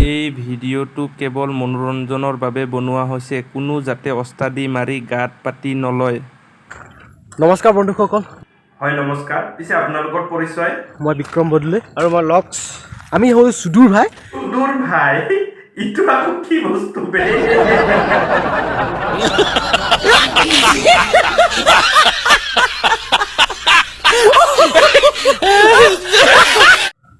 এই ভিডিঅ'টো কেৱল মনোৰঞ্জনৰ বাবে বনোৱা হৈছে, কোনো যাতে ওস্তাদি মাৰি গাত পাতি নলয়। নমস্কাৰ বন্ধুসকল। হয় নমস্কাৰ। পিছে আপোনালোকৰ পৰিচয়? মই বিক্ৰম বদলে আৰু মই লক্স। আমি হ'ল সুদূৰ ভাই। সুদূৰ ভাই ইটো আকৌ কি বস্তু বে?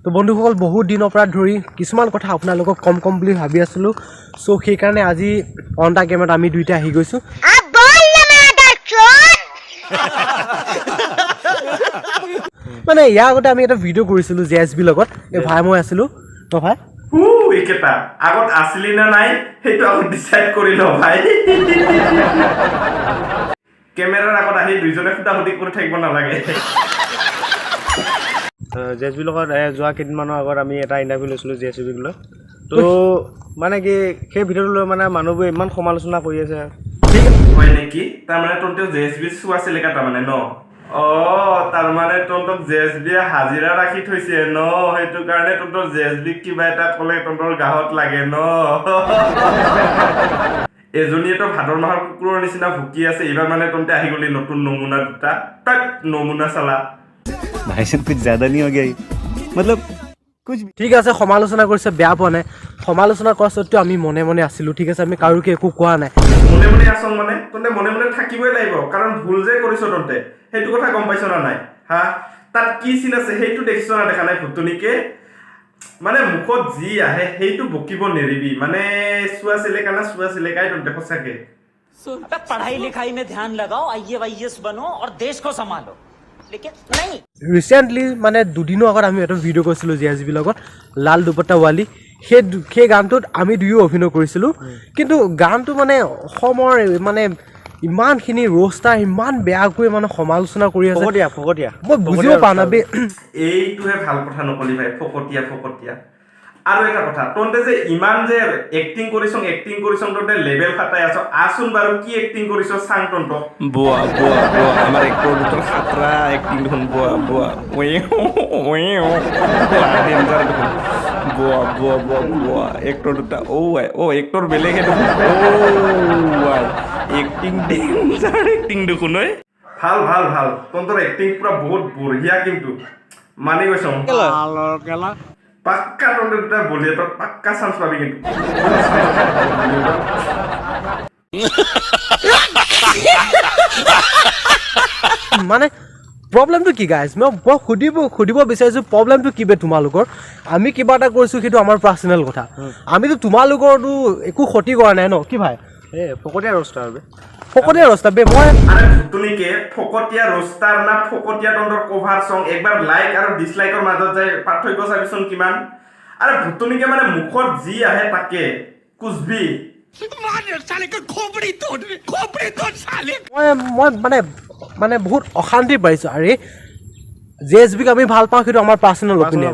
তো বন্ধুসকল বহুত দিনৰ পৰা ধৰি কিছুমান কথা আপোনালোকক কম বুলি ভাবি আছিলোঁ। চ' সেইকাৰণে আজি অন দা গেমত আমি দুইটা আহি গৈছোঁ। মানে ইয়াৰ আগতে আমি এটা ভিডিঅ' কৰিছিলোঁ JSB লগত, এই ভাই মই আছিলোঁ। তো ভাই একেটা আগত আছিলি না নাই সেইটো আগত ডিচাইড কৰি ল ভাই। কেমেৰাৰ আগত আহি দুইজনে সুধি কৰি থাকিব নালাগে। JSB লগত যোৱা কেইদিনমানৰ আগত আমি এটা ইণ্টাৰভিউ লৈছিলোঁ JSB লৈ। তো মানে কি সেই ভিডিঅ'টো লৈ মানে মানুহবোৰে ইমান সমালোচনা কৰি আছে। হয় নেকি? তাৰমানে তহঁতেও JSB চোৱা চিলেকা তাৰমানে ন? তাৰমানে তহঁতক JSB হাজিৰা ৰাখি থৈছে ন? সেইটো কাৰণে তহঁতৰ JSB কিবা এটা ক'লে তহঁতৰ গাহত লাগে ন? এজনীয়েতো ভাদৰ মাহৰ কুকুৰৰ নিচিনা ভুকি আছে। এইবাৰ মানে তহঁতে আহি গলি নতুন নমুনা দুটা। তাক নমুনা চালা। भाई साहब कुछ ज्यादा नहीं हो गया ये? मतलब कुछ ঠিক আছে, সমালোচনা কৰিছে, বেয়া পোৱা নাই। সমালোচনা কৰা সত্ত্বেও আমি মনে মনে আছিলোঁ। ঠিক আছে, আমি কাৰোকে একো কোৱা নাই। মনে মনে আছ মানে তহঁতে মনে মনে থাকিবই লাগিব, কাৰণ ভুল যে কৰিছ তহঁতে সেইটো কথা গম পাইছ না নাই? হা, তাত কি চিন আছে সেইটো দেখিছ না দেখা নাই? ভুতুনিকে মানে মুখত যি আহে সেইটো বকিব নেৰিবি। মানে চোৱা চিলেকাই তহঁতে সঁচাকে। पढ़ाई लिखाई में ध्यान लगाओ, IAS बनो और देश को संभालो, लेकिन नहीं। ৰিচেণ্টলি মানে দুদিনৰ আগত আমি এটা ভিডিঅ' কৰিছিলোঁ JSB লগত, লাল দুপট্টা ৱালি। সেই গানটোত আমি দুয়ো অভিনয় কৰিছিলোঁ। কিন্তু গানটো মানে অসমৰ মানে ইমানখিনি ৰোষ্টাৰ ইমান বেয়াকৈ মানে সমালোচনা কৰি আছে, ফকতীয়া মই বুজিব পৰা নাই বে। এইটোহে ভাল কথা নকলি ভাই, ফকতীয়া। আৰু এটা কথা, তহঁতে যে ইমান যে এক্টিং কৰিছ তহঁতে লেভেল ফাটাই আছ। আচোন বাৰু কি এক্টিং কৰিছ চাং তহঁত। বোৱা আমাৰ এক্টৰ দুটাৰ খাতৰা এক্টিং দেখোন। বোৱা এক্টৰ দুটা এক্টৰ বেলেগে দেখোন। এক্টিং ডেঞ্জাৰ এক্টিং দেখোন। ভাল তহঁতৰ এক্টিং পুৰা বহুত বঢ়িয়া, কিন্তু মানি গৈছ পাক্কা তহঁতে দুটা বলিউডত পাক্কা চান্স পাবি। কিন্তু মানে প্ৰব্লেমটো কি গাইজ? মই সুধিব বিচাৰিছোঁ প্ৰব্লেমটো কি বে তোমালোকৰ? আমি কিবা এটা কৰিছোঁ সেইটো আমাৰ পাৰ্চনেল কথা। আমিতো তোমালোকৰতো একো ক্ষতি কৰা নাই ন? কি ভাই? ফকতীয়া ৰোষ্টাৰ ফকতীয়া ৰস্তা বে। মই আৰে ভুতুনিকে ফকতীয়া ৰোস্টাৰ না ফকতীয়া তন্দৰ কভাৰ সং একবাৰ লাইক আৰ ডিসলাইকৰ মাজত যায় পাৰ্থক্য চাবিচোন কিমান। আরে ভুতুনিকে মানে মুখত যি আহে তাকে কুছবি মই মানে বহুত অশান্তি পাইছোঁ। আৰে JSBক আমি ভাল পাওঁ সেইটো আমাৰ পাৰ্চনেল অপিনিয়ন।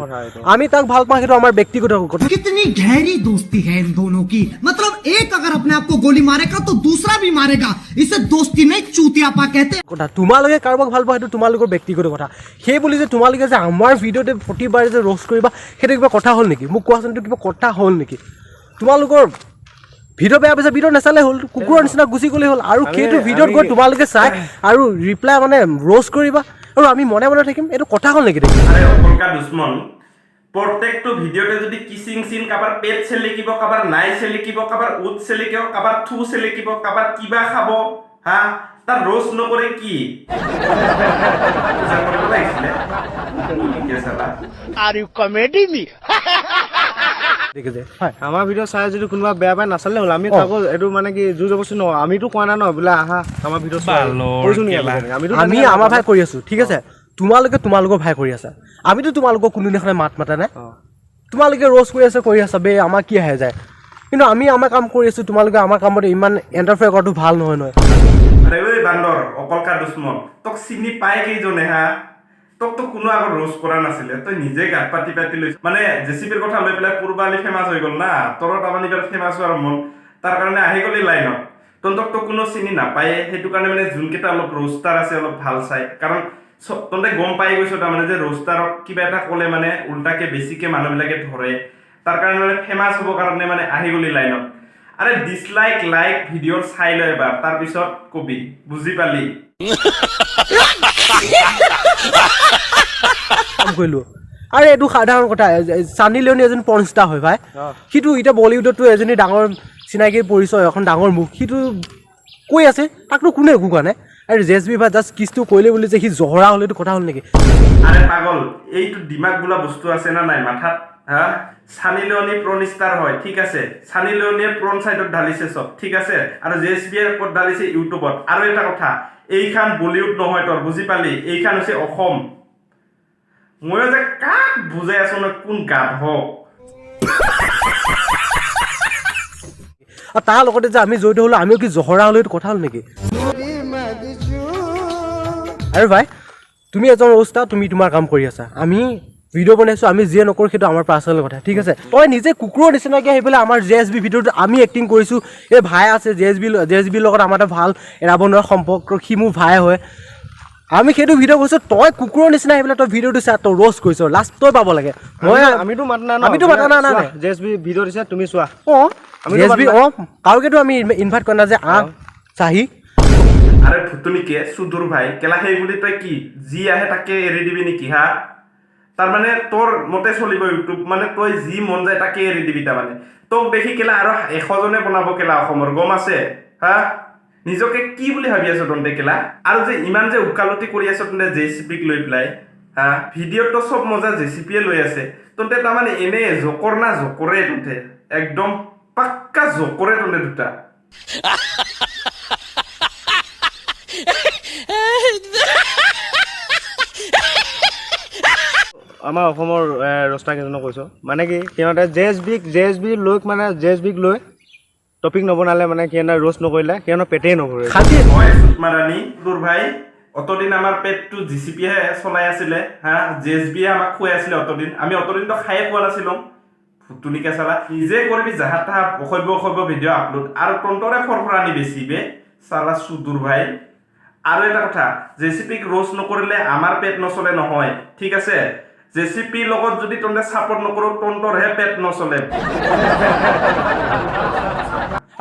আমি তাক ভাল পাওঁ সেইটো আমাৰ ব্যক্তিগত কথা। कितनी गहरी दोस्ती है इन दोनों की। मतलब एक अगर अपने आप को गोली मारेगा तो दूसरा भी मारेगा। इसे दोस्ती नहीं चूतियापा कहते हैं। কথা তোমালোকে কাৰোবাক ভাল পোৱা সেইটো তোমালোকৰ ব্যক্তিগত কথা। সেই বুলি যে তোমালোকে যে আমাৰ ভিডিঅ'তে প্ৰতিবাৰে যে ৰ'ষ্ট কৰিবা সেইটো কিবা কথা হ'ল নেকি? মোক কোৱাচোন, সেইটো কিবা কথা হ'ল নেকি? তোমালোকৰ ভিডিঅ' বেয়া পাইছে, ভিডিঅ' নাচালে হ'ল, কুকুৰৰ নিচিনা গুচি গ'লেই হ'ল। আৰু সেইটো ভিডিঅ'ত গৈ তোমালোকে চাই আৰু ৰিপ্লাই মানে ৰ'ষ্ট কৰিবা আৰু আমি মনে থাকিম, এইটো কথা হ'ল নেকি? আৰে অকলকা দুশ্মন প্ৰত্যেকটো ভিডিওতে যদি কিসিং সিন কাবাৰ পেট চেলিকিব, কাবাৰ নাই চেলিকিব, কাবাৰ উট চেলিকিব, কাবাৰ থু চেলিকিব, কাবাৰ কিবা খাব, হা তাৰ ৰোজ নকৰে কি পূজা কৰিব লাগিছিলে? Are you comedy me? দেখিছে হয়। আমাৰ ভিডিঅ' চাই যদি কোনোবা বেয়া পায় নাচালে হ'ল। আমি কাকো এইটো মানে কি জোৰ জবৰদস্তি নহয়, আমিতো কোৱা নাই ন বোলে আহা আমাৰ ভিডিঅ' আমি আমাৰ ভাই কৰি আছোঁ। ঠিক আছে, তোমালোকে তোমালোকৰ ভাই কৰি আছা। আমিতো তোমালোকক কোনোদিনাখনে মাত মাতা নাই। তোমালোকে ৰ'ষ্ট কৰি আছা বে, আমাৰ কি আহে যায়? কিন্তু আমি আমাৰ কাম কৰি আছোঁ, তোমালোকে আমাৰ কামত ইমান এণ্টাৰফেয়াৰ কৰাটো ভাল নহয়। আরে ওই বান্দর অকলকা দুশ্মন তোক চিনি পায় কেইজনে? হা, তোক কোনো আগত রোজ কৰা নাছিলে, তই নিজে গাত পাতি লৈছ। মানে জেচিপিৰ কথা লৈ পেলাই পূৰ্বালি ফেমাছ হৈ গ'ল না, তোৰ তাৰমানে ফেমাছ হোৱাৰ মন, তাৰ কাৰণে আহি গ'লি লাইনত। তহঁতক তো কোনো চিনি নাপায়ে, সেইটো কাৰণে মানে যোনকেইটা অলপ ৰোষ্টাৰ আছে অলপ ভাল চাই, কাৰণ তহঁতে গম পাই গৈছ তাৰমানে যে ৰোষ্টাৰক কিবা এটা ক'লে মানে উল্টাকে বেছিকে মানুহবিলাকে ধৰে। তাৰ কাৰণে মানে ফেমাছ হ'ব কাৰণে মানে আহি গলি লাইনত আৰে ডিসলাইক লাইক ভিডিঅ চাই লৈ এবাৰ তাৰ পিছত কবি বুজি পালি কাম কৰিলো আৰে এইটো সাধাৰণ কথা সানি লিওনি এজন পৰ্নষ্টা হয় ভাই সিটো এতিয়া বলিউডতো এজনী ডাঙৰ চিনাকি পৰিচয় এখন ডাঙৰ মুখ সিটো কৈ আছে তাকনো কোনে একো কোৱা নাই আৰু জেছবি ভাই জাষ্ট কিছটো কৈলে বুলি যে সি জহৰা হ'লে এইটো কথা হ'ল নেকি আরে পাগল এইটো দিমাগ গুলা বস্তু আছে না নাই মাথাত হ্যাঁ সানি লিওনি প্রন স্টার হয় ঠিক আছে সানি লিওনিয়ে প্রন সাইডত ঢালিছে সব ঠিক আছে আৰু জেএসবি এৰ কত ঢালিছে ইউটিউবত আৰু এটা কথা এইখান বলিউড নহয় তোর বুজি পালি এইখান হৈছে অসম মই যে কাক বুজাই আছো না কোন গাধ আৰু তাৰ লগতে যে আমি জড়িত হ'লো আমিও কি জহৰা হ'লে এইটো কথা হ'ল নেকি আৰু ভাই তুমি এজন ৰোষ্টাৰ তুমি তোমাৰ কাম কৰি আছা আমি ভিডিঅ' বনাইছোঁ আমি যিয়ে নকৰোঁ সেইটো আমাৰ পাৰ্চনেল কথা ঠিক আছে তই নিজে কুকুৰৰ নিচিনাকৈ আহি পেলাই আমাৰ জেএছবি ভিডিঅ'ত আমি এক্টিং কৰিছোঁ এই ভাই আছে জেএছবিৰ লগত আমাৰ এটা ভাল এৰাব নোৱাৰা সম্পৰ্ক সি মোৰ ভাই হয় আমি সেইটো ভিডিঅ' কৰিছোঁ তই কুকুৰৰ নিচিনা আহি পেলাই তই ভিডিঅ'টো চা তই ৰ'ষ্ট কৰিছ লাষ্ট তই পাব লাগে মই আমিতো মাতা নাই আমিতো মাতা নাই নাই জেএছবি ভিডিঅ' দিছে তুমি চোৱা অঁ জেএছবি অঁ কাৰোকেতো আমি ইনভাইট কৰা নাই যে চাহি আৰে ফুটুনিকে সুদূৰ ভাই কেলা সেই বুলি তই কি যি আহে তাকে এৰি দিবি নেকি হা তাৰ মানে তোৰ মতে চলিব ইউটিউব মানে তই যি মন যায় তাকে এৰি দিবি তাৰ মানে তোক দেখি কেলা আৰু 100 জনে বনাব কেলা অসমৰ গম আছে হা নিজকে কি বুলি ভাবি আছ তন্তে কেলা আৰু যে ইমান যে উকালতি কৰি আছ তন্তে জেচিপিক লৈ পেলাই হা ভিডিঅ'টো সব মজা জেচিপিয়ে লৈ আছে তন্তে তাৰ মানে এনে জকৰ না জকৰে তন্তে একদম পাক্কা জকৰে তন্তে দুটা আমাৰ অসমৰ ৰষ্টাৰ কেইজনক কৈছোঁ মানে কি সিহঁতে জেএছবিক লৈ টপিক নবনালে মানে সিহঁতে ৰ'ষ্ট নকৰিলে সিহঁতৰ পেটেই নভৰে খালি মই সুতমাৰাণী তোৰ ভাই অতদিন আমাৰ পেটটো জিচিপিয়ে চলাই আছিলে হা জেএছবিয়ে আমাক খুৱাই আছিলে অতদিন আমি অতদিনতো খায়ে পোৱা নাছিলোঁ ফুটুনিকে চালা নিজে কৰিবি জাহা তাহা অসভ্য ভিডিঅ' আপলোড আৰু তন্তৰে ফৰফৰানি বেছিবে চালা সুদূৰ ভাই আৰু এটা কথা জেচিপিক ৰ'ষ্ট নকৰিলে আমাৰ পেট নচলে নহয় ঠিক আছে জেচিপি লগত যদি তন্তে সাপোৰ্ট নকৰো তন্তৰহে পেট নচলে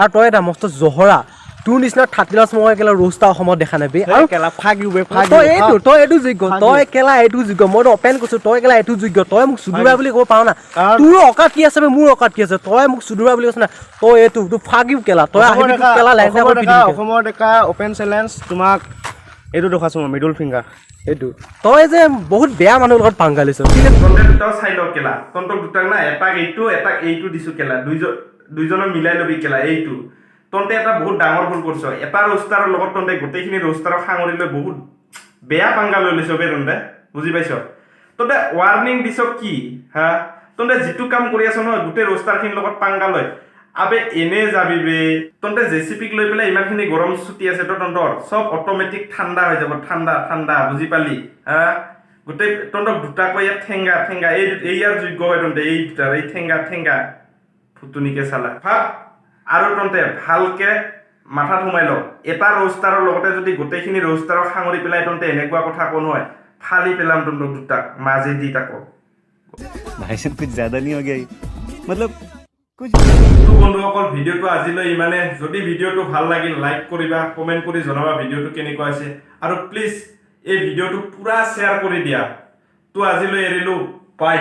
আৰু তই এটা মস্ত জহৰা তোৰ নিচিনা থাৰ্টিলাছ মই কেলা ৰোষ্টাৰ অসমত দেখা নাবি আৰু কেলা ফাক ইউ তই এইটো যোগ্য তই কেলা এইটো যোগ্য মইতো অপেন কৈছো তই কেলা এইটো যোগ্য তই মোক চুদুৰা বুলি ক'ব পাৰ না তোৰ অকাত কি আছে মোৰ অকাত কি আছে তই মোক চুদুৰা বুলি কৈছ না তই এইটো ফাক ইউ কেলা তই আহিবি কেলা অসমৰ ডেকা অপেন চেলেঞ্জ তোমাক এইটো দেখাইছোঁ মই মিডল ফিংগাৰ এইটো তই যে বহুত বেয়া মানুহৰ লগত পাংগা লৈছ ঠিক আছে তন্তে দুটাও চাই ল কেলা তন্তক দুটাক না এটাক এইটো দিছো কেলা দুইজনৰ মিলাই লবি কেলা এইটো তন্তে এটা বহুত ডাঙৰ ভুল কৰিছ এটা ৰোষ্টাৰৰ লগত তন্তে গোটেইখিনি ৰোষ্টাৰক সাঙুৰি লৈ বহুত বেয়া পাংগা লৈ লৈছ বে তন্তে বুজি পাইছ তন্তে ৱাৰ্নিং দিছ কি হা তন্তে যিটো কাম কৰি আছ নহয় গোটেই ৰোষ্টাৰখিনিৰ লগত পাংগা লৈ আবে এনে যাবি বে তন্তে জেচিপিক লৈ পেলাই ইমানখিনি গৰম ছুটি আছে তো তন্তৰ সব অট'মেটিক ঠাণ্ডা হৈ যাব ঠাণ্ডা বুজি পালি হা গোটেই তন্তক দুটাকৈ ইয়াত ঠেংগা এইয়াৰ যোগ্য হয় তন্তে এই দুটাৰ এই ঠেংগা ফুটুনিকে চালা ভাব আৰু তন্তে ভালকে মাথাত সোমাই ল এটা ৰোষ্টাৰৰ লগতে যদি গোটেইখিনি ৰোষ্টাৰক সাঙুৰি পেলাই তন্তে এনেকুৱা কথা কোন হয় ফালি পেলাম তন্তক দুটাক মাজে দি তাকো भाई साहब कुछ ज्यादा नहीं हो गया ये? मतलब कुछ বন্ধুসকল ভিডিঅ'টো আজিলৈ ইমানে যদি ভিডিঅ'টো ভাল লাগিল লাইক কৰিবা কমেণ্ট কৰি জনাবা ভিডিঅ'টো কেনেকুৱা হৈছে আৰু প্লিজ এই ভিডিঅ'টো পুৰা শ্বেয়াৰ কৰি দিয়া তো আজিলৈ এৰিলো বাই